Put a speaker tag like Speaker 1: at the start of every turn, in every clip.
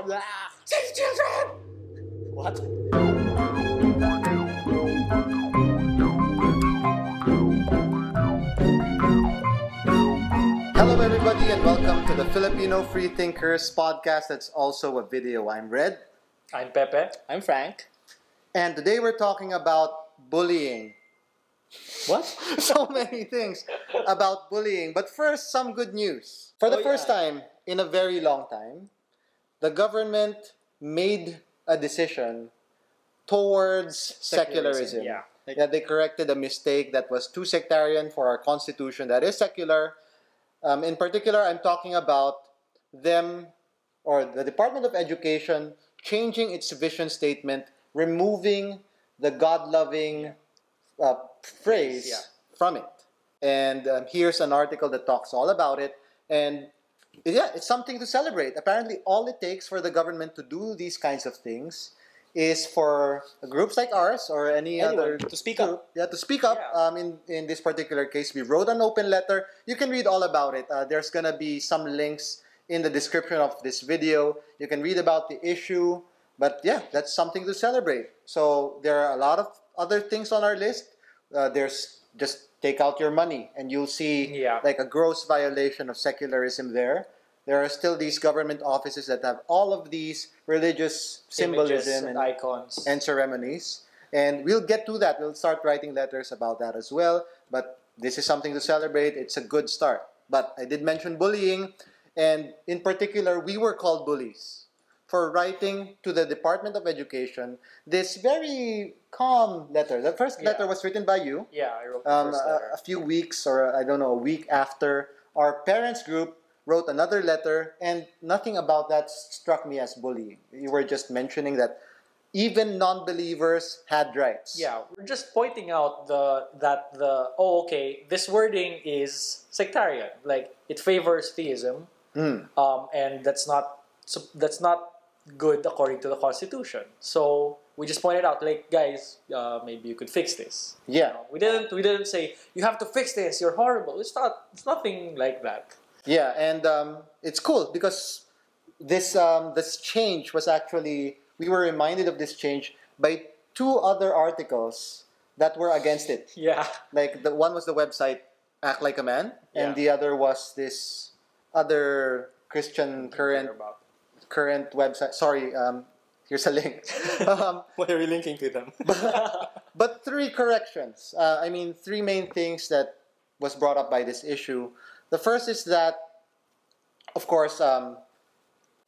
Speaker 1: Blah.
Speaker 2: Save children!
Speaker 1: What?
Speaker 3: Hello everybody and welcome to the Filipino Freethinkers podcast that's also a video. I'm Red.
Speaker 2: I'm Pepe.
Speaker 1: I'm Frank.
Speaker 3: And today we're talking about bullying.
Speaker 1: What?
Speaker 3: So many things about bullying. But first, some good news. For the first time in a very long time, the government made a decision towards secularism.
Speaker 1: Yeah.
Speaker 3: They corrected a mistake that was too sectarian for our constitution that is secular. In particular, I'm talking about them or the Department of Education changing its vision statement, removing the God-loving phrase from it. And here's an article that talks all about it. And yeah, it's something to celebrate. Apparently, all it takes for the government to do these kinds of things is for groups like ours or
Speaker 1: Anyone
Speaker 3: other
Speaker 1: to speak up.
Speaker 3: Yeah, to speak up.
Speaker 2: Yeah.
Speaker 3: In this particular case, we wrote an open letter. You can read all about it. There's gonna be some links in the description of this video. You can read about the issue. But yeah, that's something to celebrate. So there are a lot of other things on our list. There's just take out your money and you'll see like a gross violation of secularism there. There are still these government offices that have all of these religious symbolism
Speaker 2: and icons
Speaker 3: and ceremonies. And we'll get to that. We'll start writing letters about that as well. But this is something to celebrate. It's a good start. But I did mention bullying. And in particular, we were called bullies for writing to the Department of Education this very calm letter. The first letter was written by you.
Speaker 2: Yeah, I wrote the first letter.
Speaker 3: A few weeks or I don't know, a week after. Our parents group wrote another letter and nothing about that struck me as bullying. You were just mentioning that even non-believers had rights.
Speaker 2: Yeah, we're just pointing out this wording is sectarian. Like it favors theism, and that's not good according to the Constitution. So we just pointed out, like, guys, maybe you could fix this.
Speaker 3: Yeah,
Speaker 2: We didn't say you have to fix this. You're horrible. It's nothing like that.
Speaker 3: Yeah, and it's cool because this change was actually, we were reminded of this change by two other articles that were against it.
Speaker 2: Yeah.
Speaker 3: Like the one was the website Act Like a Man, and the other was this other Christian current website. Sorry, here's a link.
Speaker 1: Why are we linking to them?
Speaker 3: But three corrections. Three main things that was brought up by this issue. The first is that, of course,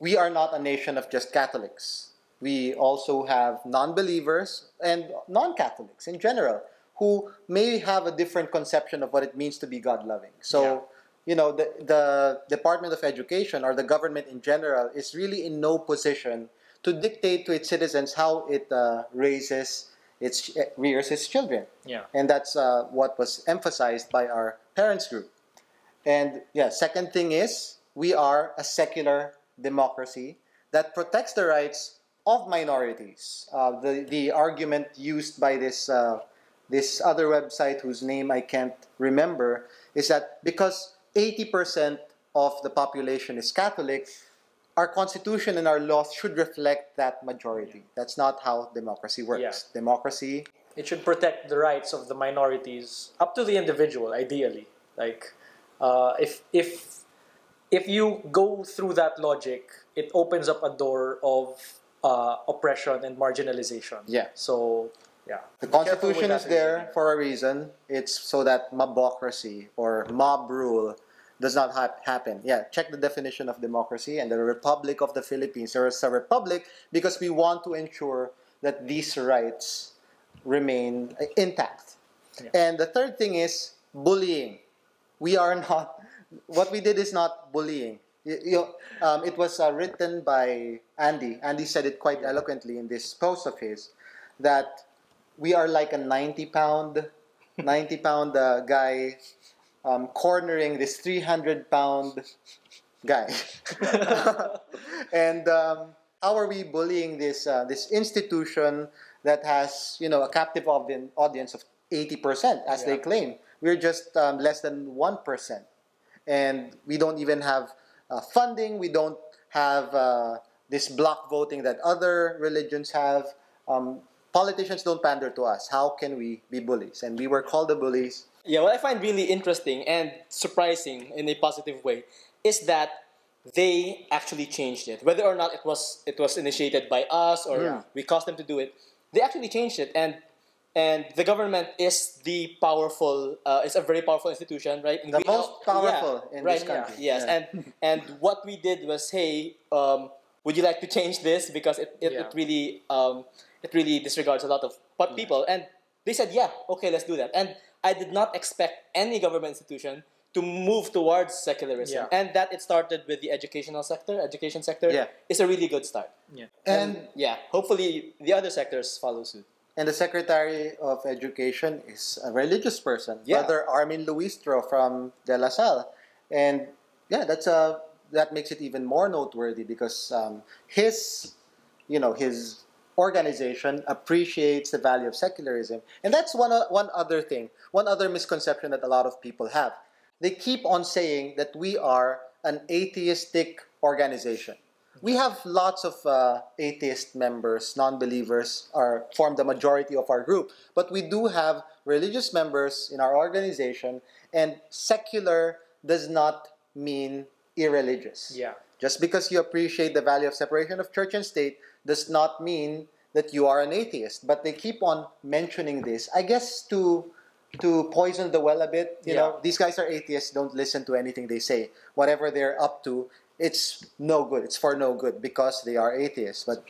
Speaker 3: we are not a nation of just Catholics. We also have non-believers and non-Catholics in general who may have a different conception of what it means to be God-loving. So, the Department of Education or the government in general is really in no position to dictate to its citizens how it rears its children.
Speaker 2: Yeah.
Speaker 3: And that's what was emphasized by our parents group. And second thing is, we are a secular democracy that protects the rights of minorities. The argument used by this other website whose name I can't remember is that because 80% of the population is Catholic, our constitution and our laws should reflect that majority. That's not how democracy works.
Speaker 2: Yeah.
Speaker 3: Democracy,
Speaker 2: it should protect the rights of the minorities up to the individual, ideally. Like, if you go through that logic, it opens up a door of oppression and marginalization.
Speaker 3: Yeah.
Speaker 2: So,
Speaker 3: the Constitution is there for a reason. It's so that mobocracy or mob rule does not happen. Yeah, check the definition of democracy and the Republic of the Philippines. There is a republic because we want to ensure that these rights remain intact. Yeah. And the third thing is bullying. We are not, what we did is not bullying. It was written by Andy. Andy said it quite eloquently in this post of his that we are like a 90-pound guy cornering this 300-pound guy. And how are we bullying this institution that has a captive audience of 80%, as they claim? We're just less than 1%. And we don't even have funding. We don't have this block voting that other religions have. Politicians don't pander to us. How can we be bullies? And we were called the bullies.
Speaker 1: Yeah, what I find really interesting and surprising in a positive way is that they actually changed it. Whether or not it was initiated by us or we caused them to do it, they actually changed it. And the government is the powerful. It's a very powerful institution, right? And
Speaker 3: The most powerful in this country.
Speaker 1: Yes,
Speaker 3: Yeah.
Speaker 1: and what we did was, hey, would you like to change this because it really disregards a lot of people, and they said, yeah, okay, let's do that. And I did not expect any government institution to move towards secularism, and that it started with the education sector is a really good start.
Speaker 3: And
Speaker 1: Hopefully the other sectors follow suit.
Speaker 3: And the Secretary of Education is a religious person,
Speaker 1: Yeah.
Speaker 3: Brother Armin Luistro from De La Salle. And that makes it even more noteworthy because his organization appreciates the value of secularism. And that's one other misconception that a lot of people have. They keep on saying that we are an atheistic organization. We have lots of atheist members, non-believers form the majority of our group. But we do have religious members in our organization, and secular does not mean irreligious.
Speaker 2: Yeah.
Speaker 3: Just because you appreciate the value of separation of church and state does not mean that you are an atheist. But they keep on mentioning this, I guess, to poison the well a bit. You know, these guys are atheists, don't listen to anything they say. Whatever they're up to, it's no good. It's for no good because they are atheists. But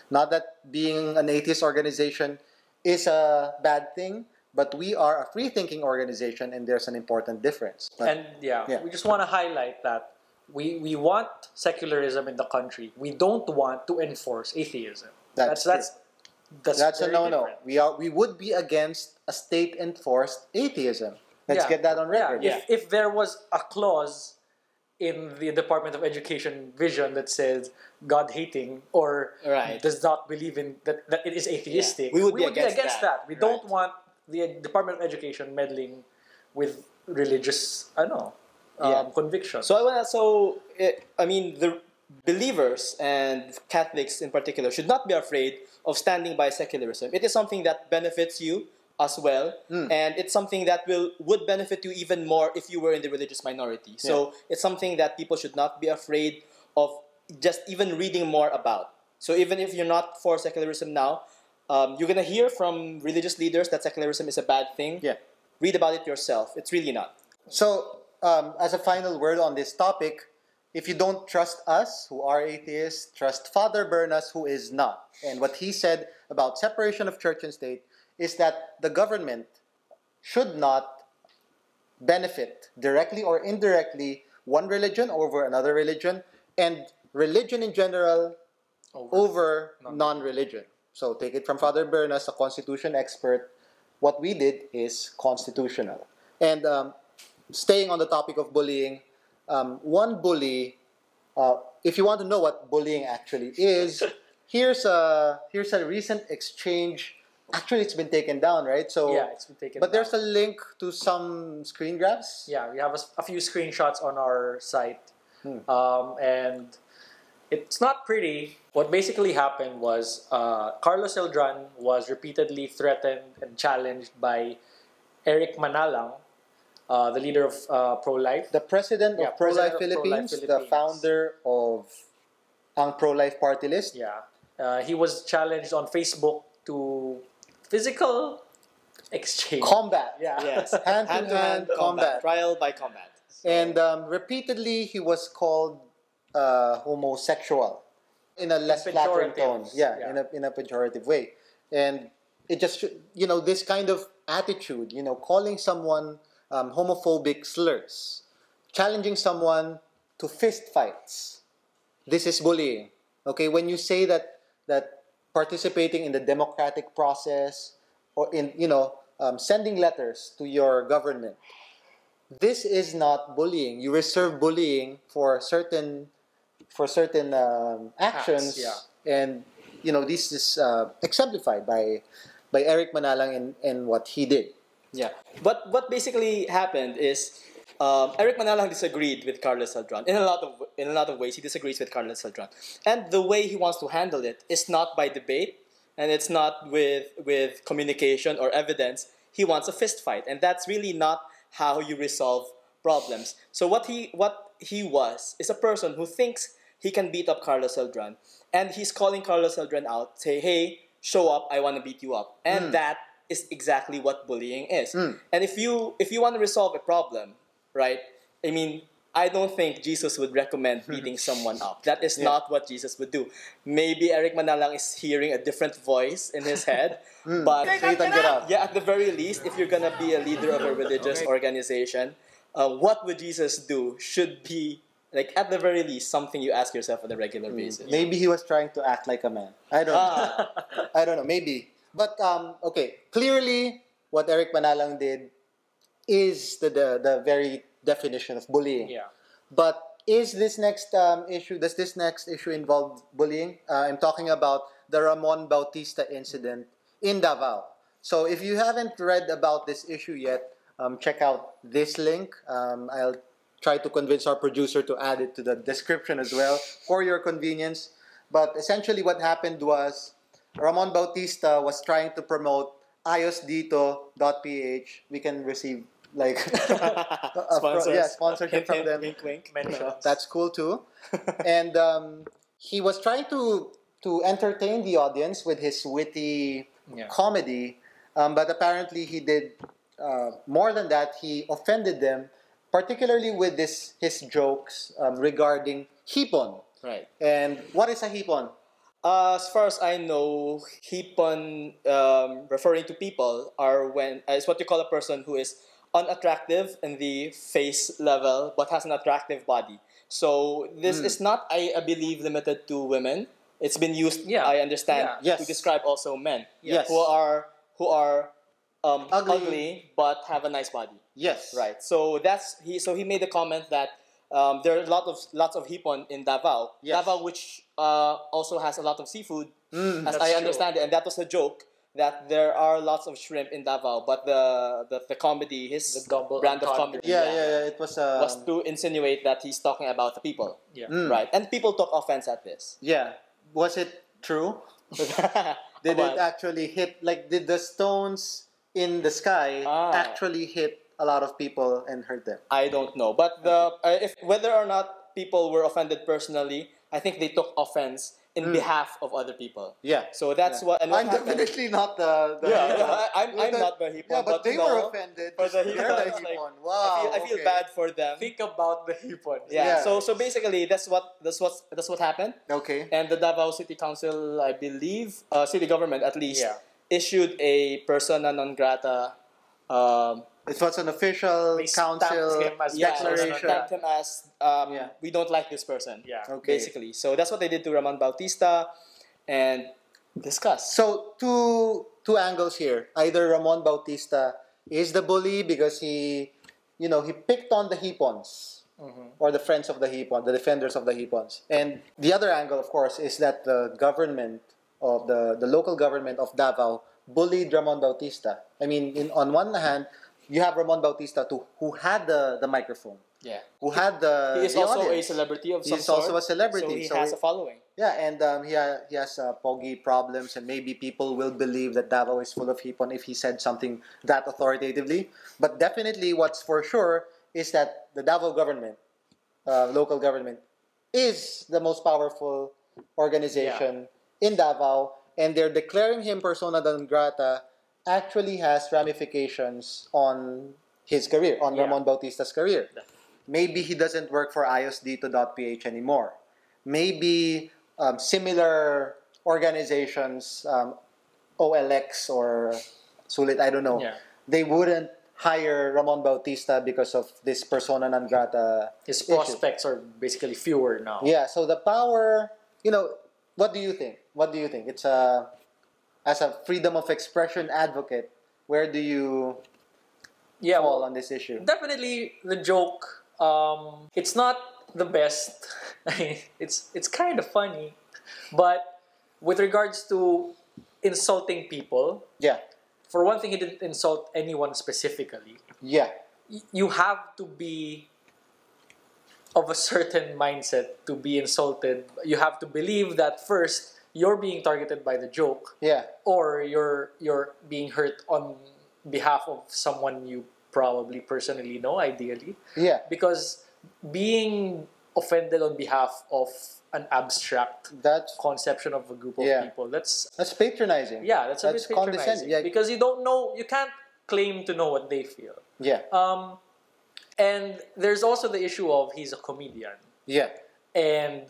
Speaker 3: not that being an atheist organization is a bad thing, but we are a free-thinking organization, and there's an important difference. But,
Speaker 2: we just want to highlight that we want secularism in the country. We don't want to enforce atheism. That's
Speaker 3: a no-no.
Speaker 2: different.
Speaker 3: We would be against a state-enforced atheism. Let's get that on record.
Speaker 2: If there was a clause in the Department of Education vision that says God-hating or does not believe in that it is atheistic,
Speaker 1: we would be against that.
Speaker 2: We don't want the Department of Education meddling with religious, conviction.
Speaker 1: The believers and Catholics in particular should not be afraid of standing by secularism. It is something that benefits you as well, and it's something that would benefit you even more if you were in the religious minority. So it's something that people should not be afraid of just even reading more about. So even if you're not for secularism now, you're gonna hear from religious leaders that secularism is a bad thing. Read about it yourself. It's really not.
Speaker 3: So, as a final word on this topic, if you don't trust us, who are atheists, trust Father Bernas, who is not. And what he said about separation of church and state is that the government should not benefit directly or indirectly one religion over another religion, and religion in general over non-religion. So take it from Father Bernas, a constitution expert. What we did is constitutional. And staying on the topic of bullying, one bully, if you want to know what bullying actually is, here's a recent exchange. Actually, it's been taken down, right? So
Speaker 2: it's been taken
Speaker 3: But
Speaker 2: down.
Speaker 3: there's a link to some screen grabs.
Speaker 2: Yeah, we have a few screenshots on our site. And it's not pretty. What basically happened was Carlos Celdran was repeatedly threatened and challenged by Eric Manalang, the leader of Pro-Life.
Speaker 3: The president of Pro-Life
Speaker 2: President of
Speaker 3: Philippines,
Speaker 2: Pro-Life
Speaker 3: the
Speaker 2: Philippines.
Speaker 3: founder of ang Pro-Life Party List.
Speaker 2: Yeah. He was challenged on Facebook to physical exchange.
Speaker 3: Combat.
Speaker 1: Yes.
Speaker 3: Hand-to-hand combat.
Speaker 1: Trial by combat.
Speaker 3: And repeatedly, he was called homosexual in a less flattering tone. In a pejorative way. And it just, this kind of attitude, calling someone homophobic slurs, challenging someone to fist fights. This is bullying. Okay, when you say that participating in the democratic process or in sending letters to your government, this is not bullying. You reserve bullying for certain actions, and this is exemplified by Eric Manalang and what he did.
Speaker 1: Yeah, but what basically happened is Eric Manalang disagreed with Carlos Celdran in a lot of in a lot of ways, he disagrees with Carlos Celdran. And the way he wants to handle it is not by debate, and it's not with communication or evidence. He wants a fist fight, and that's really not how you resolve problems. So what he was is a person who thinks he can beat up Carlos Celdran, and he's calling Carlos Celdran out, say, "Hey, show up! I want to beat you up." And that is exactly what bullying is. And if you want to resolve a problem, right? I mean, I don't think Jesus would recommend beating someone up. That is not what Jesus would do. Maybe Eric Manalang is hearing a different voice in his head, but
Speaker 3: Satan, get up.
Speaker 1: yeah, at the very least, if you're gonna be a leader of a religious organization, what would Jesus do should be, like, at the very least, something you ask yourself on a regular basis.
Speaker 3: Maybe he was trying to act like a man. I don't know. I don't know. Maybe. But okay, clearly what Eric Manalang did is the very definition of bullying.
Speaker 2: Yeah.
Speaker 3: But does this next issue involve bullying? I'm talking about the Ramon Bautista incident in Davao. So if you haven't read about this issue yet, check out this link. I'll try to convince our producer to add it to the description as well for your convenience. But essentially what happened was Ramon Bautista was trying to promote ayosdito.ph. We can receive like sponsorship from them.
Speaker 1: Wink, wink.
Speaker 3: That's cool too. And he was trying to entertain the audience with his witty comedy, but apparently he did more than that. He offended them, particularly with his jokes regarding hipon.
Speaker 1: Right.
Speaker 3: And what is a hipon?
Speaker 1: As far as I know, hipon, referring to people, is what you call a person who is unattractive in the face level but has an attractive body. So this is not, I believe, limited to women. It's been used, I understand, to describe also men who are ugly but have a nice body.
Speaker 3: Yes.
Speaker 1: Right. So he made the comment that there are lots of hipon in Davao.
Speaker 3: Yes.
Speaker 1: Davao, which also has a lot of seafood, as I understand it, and that was a joke that there are lots of shrimp in Davao, but the comedy, his brand of comedy,
Speaker 3: it was
Speaker 1: to insinuate that he's talking about the people.
Speaker 2: Yeah.
Speaker 1: Right, and people took offense at this.
Speaker 3: Yeah. Was it true? Did it actually hit? Like, did the stones in the sky actually hit a lot of people and hurt them?
Speaker 1: I don't know, but if whether or not people were offended personally, I think they took offense in behalf of other people.
Speaker 3: Yeah.
Speaker 1: So that's what. And what
Speaker 3: I'm
Speaker 1: happened,
Speaker 3: definitely not the
Speaker 1: I'm not the hipon.
Speaker 3: Yeah, but they were offended.
Speaker 1: For the
Speaker 3: They're the
Speaker 1: hipon, like,
Speaker 3: hipon. Wow.
Speaker 1: I feel bad for them.
Speaker 2: Think about the hipon.
Speaker 1: Yeah. So basically, that's what happened.
Speaker 3: Okay.
Speaker 1: And the Davao City Council, I believe, city government at least, issued a persona non grata.
Speaker 3: It was an official council declaration.
Speaker 1: Stamped him as we don't like this person.
Speaker 2: Yeah.
Speaker 3: Okay.
Speaker 1: Basically. So that's what they did to Ramon Bautista and discussed.
Speaker 3: So two angles here. Either Ramon Bautista is the bully because he picked on the hipons or the friends of the hipon, the defenders of the hipons. And the other angle, of course, is that the government of the local government of Davao bullied Ramon Bautista. I mean, on one hand, you have Ramon Bautista who had the microphone.
Speaker 1: Yeah.
Speaker 3: Who had the
Speaker 1: He is
Speaker 3: the
Speaker 1: also
Speaker 3: audience.
Speaker 1: a celebrity of some
Speaker 3: He's
Speaker 1: sort.
Speaker 3: also a celebrity.
Speaker 1: So he has a following.
Speaker 3: Yeah, and he has poggy problems, and maybe people will believe that Davao is full of hipon if he said something that authoritatively. But definitely, what's for sure is that the Davao government, local government, is the most powerful organization in Davao, and they're declaring him persona non grata actually has ramifications on his career, on Ramon Bautista's career. Maybe he doesn't work for ayosdito.ph anymore. Maybe similar organizations, OLX or Sulit, I don't know, they wouldn't hire Ramon Bautista because of this persona non grata
Speaker 2: His prospects are basically fewer now.
Speaker 3: Yeah, so the power, what do you think? What do you think? It's as a freedom of expression advocate, where do you fall on this issue?
Speaker 2: Definitely the joke. It's not the best. it's kind of funny, but with regards to insulting people, for one thing, he didn't insult anyone specifically.
Speaker 3: Yeah,
Speaker 2: You have to be of a certain mindset to be insulted. You have to believe that first you're being targeted by the joke,
Speaker 3: Yeah.
Speaker 2: or you're being hurt on behalf of someone you probably personally know, ideally.
Speaker 3: Yeah.
Speaker 2: Because being offended on behalf of an abstract
Speaker 3: That's
Speaker 2: conception of a group of people, that's
Speaker 3: patronizing.
Speaker 2: that's a bit patronizing.
Speaker 3: Condescending. Yeah.
Speaker 2: Because you don't know, you can't claim to know what they feel.
Speaker 3: Yeah.
Speaker 2: And there's also the issue of he's a comedian.
Speaker 3: Yeah.
Speaker 2: And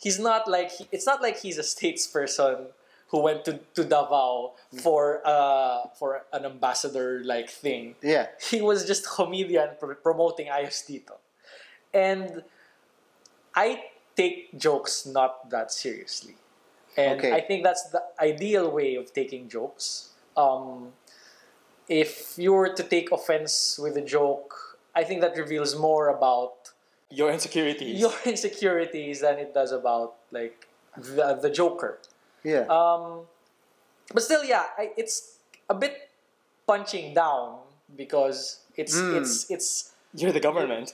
Speaker 2: he's not like it's not like he's a statesperson who went to Davao for an ambassador like thing.
Speaker 3: Yeah.
Speaker 2: He was just a comedian promoting Ayos Dito. And I take jokes not that seriously. And
Speaker 3: Okay.
Speaker 2: I think that's the ideal way of taking jokes. If you were to take offense with a joke, I think that reveals more about
Speaker 1: Your insecurities.
Speaker 2: your insecurities than it does about like the Joker.
Speaker 3: Yeah.
Speaker 2: But still, yeah, it's a bit punching down because it's
Speaker 1: You're the government.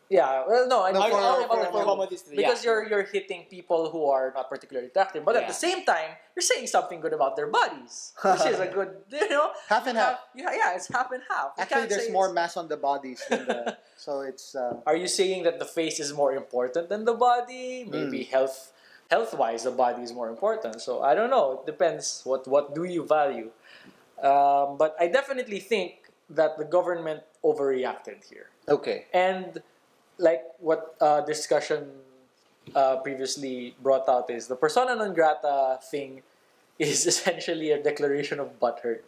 Speaker 2: yeah. Well, no, I
Speaker 3: No,
Speaker 2: I'm
Speaker 3: for-
Speaker 2: talking about
Speaker 3: for-
Speaker 2: the
Speaker 3: for
Speaker 2: joke,
Speaker 1: Bautista,
Speaker 2: because
Speaker 1: yeah.
Speaker 2: you're hitting people who are not particularly attractive, but at
Speaker 1: Yeah.
Speaker 2: the same time, you're saying something good about their bodies, which is a good,
Speaker 3: Half and half.
Speaker 2: Yeah, it's half and half. You
Speaker 3: Actually,
Speaker 2: can't
Speaker 3: there's
Speaker 2: say
Speaker 3: more
Speaker 2: it's-
Speaker 3: mass on the bodies than the, so it's
Speaker 2: Are you saying that the face is more important than the body? Maybe health-wise, the body is more important. So I don't know. It depends. What do you value? But I definitely think that the government overreacted here.
Speaker 3: okay.
Speaker 2: And like what discussion previously brought out is the persona non grata thing is essentially a declaration of butthurt.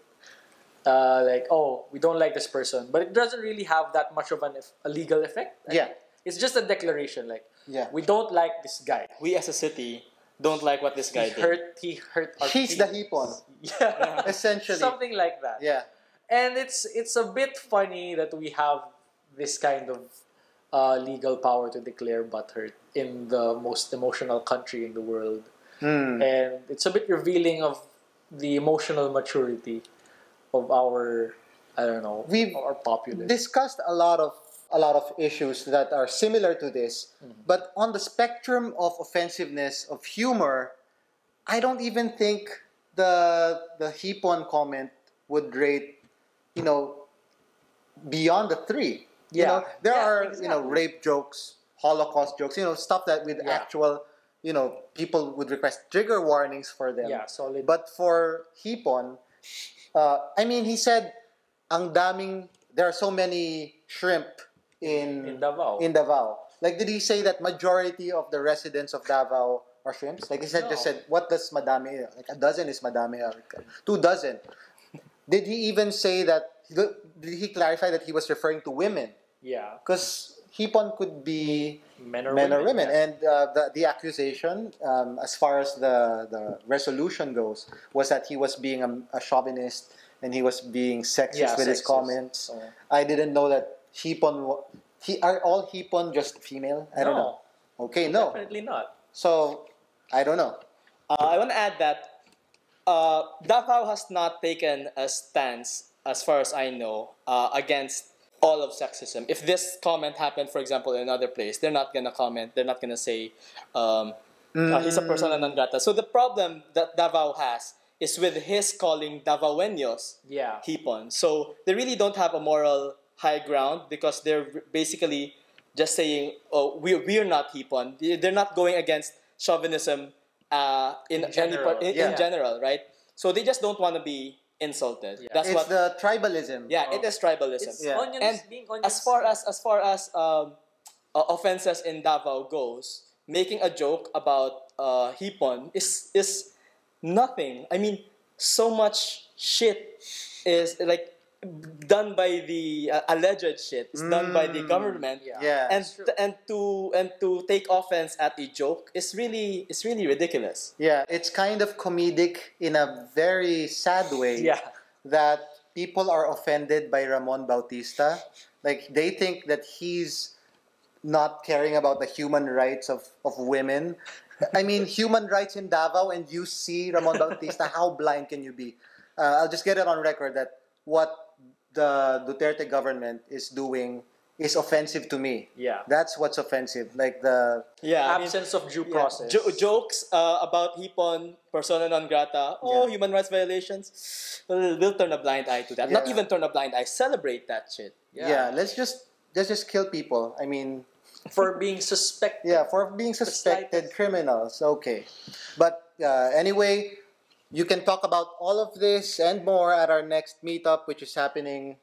Speaker 2: Like, oh, we don't like this person, but it doesn't really have that much of a legal effect.
Speaker 3: Yeah.
Speaker 2: It's just a declaration, like,
Speaker 3: Yeah.
Speaker 2: we don't like this guy.
Speaker 1: We as a city don't like what this guy did.
Speaker 2: He hurt our
Speaker 3: He's the
Speaker 2: feelings.
Speaker 3: hipon.
Speaker 2: Yeah.
Speaker 3: Essentially.
Speaker 2: Something like that.
Speaker 3: Yeah.
Speaker 2: And it's a bit funny that we have this kind of legal power to declare butthurt in the most emotional country in the world. And it's a bit revealing of the emotional maturity of our, I don't know,
Speaker 3: We've
Speaker 2: our populace.
Speaker 3: discussed a lot of issues that are similar to this, but on the spectrum of offensiveness of humor, I don't even think the hipon comment would rate, beyond the 3. You
Speaker 2: Yeah.
Speaker 3: know, there
Speaker 2: Yeah,
Speaker 3: are
Speaker 2: exactly.
Speaker 3: rape jokes, Holocaust jokes, stuff that with
Speaker 2: Yeah.
Speaker 3: actual people would request trigger warnings for them.
Speaker 2: Yeah, solid.
Speaker 3: But for hipon, he said, there are so many shrimp
Speaker 2: in Davao.
Speaker 3: in Davao. Like, did he say that majority of the residents of Davao are shrimps? Like, he said,
Speaker 2: No.
Speaker 3: just said, what does madami? Like, a dozen is madami. 2 dozen. Did he even say that? Did he clarify that he was referring to women?
Speaker 2: Yeah.
Speaker 3: Because hipon could be
Speaker 2: Men or
Speaker 3: women.
Speaker 2: yeah.
Speaker 3: And the accusation, as far as the resolution goes, was that he was being a chauvinist and he was being sexist with his
Speaker 2: sexist.
Speaker 3: comments.
Speaker 2: Oh.
Speaker 3: I didn't know that hipon. Are all hipon just female? I don't know. Okay, no.
Speaker 2: Definitely not.
Speaker 3: So I don't know.
Speaker 1: I want to add that Davao has not taken a stance, as far as I know, against all of sexism. If this comment happened, for example, in another place, they're not gonna comment. They're not gonna say he's a persona non grata. So the problem that Davao has is with his calling Davaoeños
Speaker 2: Yeah.
Speaker 1: hipon. So they really don't have a moral high ground because they're basically just saying, "Oh, we're not hipon." They're not going against chauvinism in
Speaker 2: general.
Speaker 1: in general, right? So they just don't want to be insulted.
Speaker 2: Yeah.
Speaker 1: That's
Speaker 3: It's
Speaker 1: what.
Speaker 3: the tribalism.
Speaker 1: Yeah, it is tribalism.
Speaker 2: It's
Speaker 3: Yeah.
Speaker 2: onions
Speaker 1: And
Speaker 2: being onions.
Speaker 1: as far as offenses in Davao goes, making a joke about hipon is nothing. I mean, so much shit is like done by the alleged shit is done by the government.
Speaker 2: Yeah.
Speaker 3: Yeah.
Speaker 1: And to take offense at a joke is really ridiculous.
Speaker 3: Yeah, it's kind of comedic in a very sad way.
Speaker 2: Yeah.
Speaker 3: That people are offended by Ramon Bautista. Like, they think that he's not caring about the human rights of women. I mean, human rights in Davao, and you see Ramon Bautista, how blind can you be? I'll just get it on record that what the Duterte government is doing is offensive to me.
Speaker 2: Yeah.
Speaker 3: That's what's offensive. Like the
Speaker 2: Absence of due process.
Speaker 1: Jokes about hipon, persona non grata, human rights violations. We'll turn a blind eye to that. Not even turn a blind eye. Celebrate that shit.
Speaker 3: Yeah. Let's just kill people. I mean,
Speaker 2: for being suspected.
Speaker 3: Yeah, for being suspected criminals. Okay, but anyway, you can talk about all of this and more at our next meetup, which is happening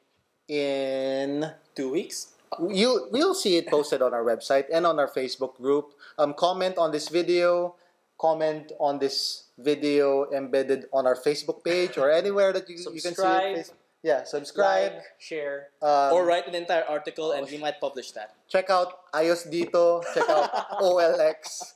Speaker 3: in
Speaker 1: 2 weeks.
Speaker 3: We'll see it posted on our website and on our Facebook group. Comment on this video. Comment on this video embedded on our Facebook page or anywhere that you can see it. Yeah, subscribe.
Speaker 2: Like, share.
Speaker 1: Or write an entire article and we might publish that.
Speaker 3: Check out Ayos Dito. Check out OLX.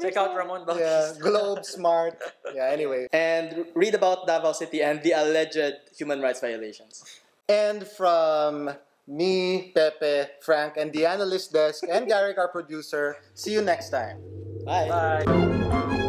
Speaker 2: Check out Ramon Bautista.
Speaker 3: Yeah, Globe, Smart. Yeah, anyway.
Speaker 1: And read about Davao City and the alleged human rights violations.
Speaker 3: And from me, Pepe, Frank, and the analyst desk, and Garrick, our producer, see you next time.
Speaker 1: Bye.
Speaker 2: Bye.